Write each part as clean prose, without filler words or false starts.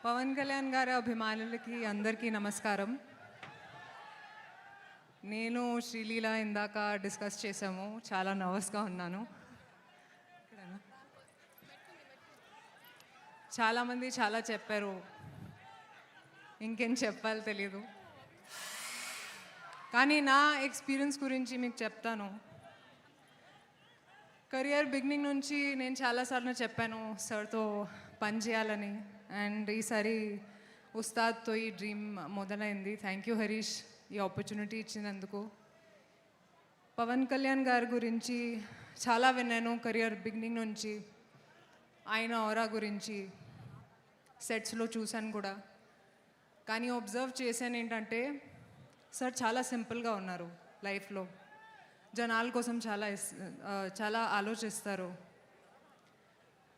పవన్ కళ్యాణ్ గారి అభిమానులకి అందరికీ నమస్కారం. నేను శ్రీలీల ఇందాక డిస్కస్ చేసాము. చాలా నర్వస్గా ఉన్నాను. చాలామంది చాలా చెప్పారు, ఇంకేం చెప్పాలో తెలియదు. కానీ నా ఎక్స్పీరియన్స్ గురించి మీకు చెప్తాను. కెరియర్ బిగినింగ్ నుంచి నేను చాలాసార్లు చెప్పాను సార్తో పని చేయాలని. అండ్ ఈసారి ఉస్తాద్తో ఈ డ్రీమ్ మొదలైంది. థ్యాంక్ యూ హరీష్, ఈ ఆపర్చునిటీ ఇచ్చినందుకు. పవన్ కళ్యాణ్ గారి గురించి చాలా విన్నాను కెరియర్ బిగినింగ్ నుంచి. ఆయన ఆరా గురించి సెట్స్లో చూశాను కూడా. కానీ అబ్జర్వ్ చేశాను ఏంటంటే సార్ చాలా సింపుల్గా ఉన్నారు లైఫ్లో. జనాల కోసం చాలా ఆలోచిస్తారు.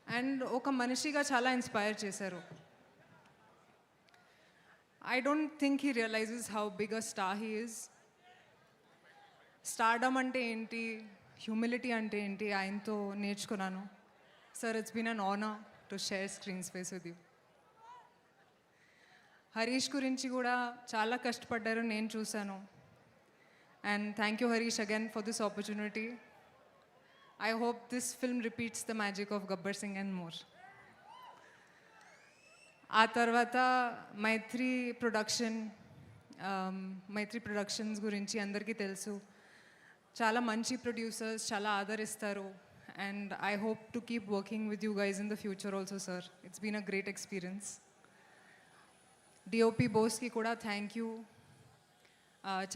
అండ్ ఒక మనిషిగా చాలా ఇన్స్పైర్ చేశారు. I don't think he realizes how big a star he is. Stardom అంటే ఏంటి, హ్యూమిలిటీ అంటే ఏంటి ఆయనతో నేర్చుకున్నాను. Sir, it's been an honour to share screen space with you. Harish గురించి కూడా చాలా కష్టపడ్డారు, నేను చూశాను. And thank you Harish again for this opportunity. I hope this film repeats the magic of Gabbar Singh and more. ఆ తర్వాత మైత్రి ప్రొడక్షన్స్ గురించి అందరికీ తెలుసు. చాలా మంచి ప్రొడ్యూసర్స్, చాలా ఆదరిస్తారు. And I hope to keep working with you guys in the future also sir. It's been a great experience. DOP Boski కూడా థ్యాంక్ యూ,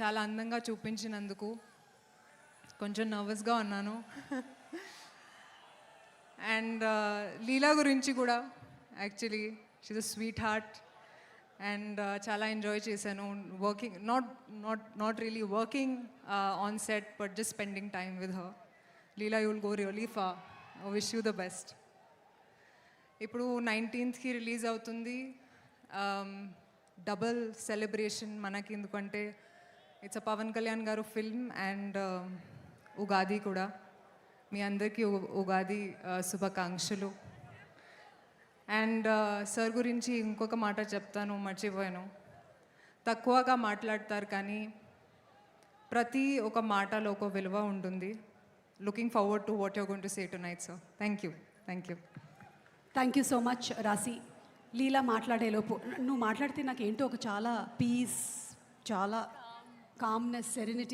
చాలా అందంగా చూపించినందుకు. కొంచెం నర్వస్గా ఉన్నాను. అండ్ లీలా గురించి కూడా actually she's a sweet heart. And చాలా ఎంజాయ్ చేశాను working, not really working on set, but just spending time with her. Leela, you will go really far. I wish you the best. ఇప్పుడు 19th release అవుతుంది. Double celebration మనకి, ఎందుకంటే it's a Pawan Kalyan గారు film and Ugadi కూడా. మీ అందరికీ ఉగాది శుభాకాంక్షలు. And sir గురించి ఇంకొక మాట చెప్తాను, మర్చిపోయాను. తక్కువగా మాట్లాడతారు కానీ ప్రతి ఒక మాటలో ఒక విలువ ఉంటుంది. Looking forward to what you're going to say tonight sir. Thank you. Thank you so much రాశి. లీలా మాట్లాడేలోపు నువ్వు మాట్లాడితే నాకు ఏంటో ఒక చాలా పీస్, చాలా కామ్నెస్, సెరెనిటీ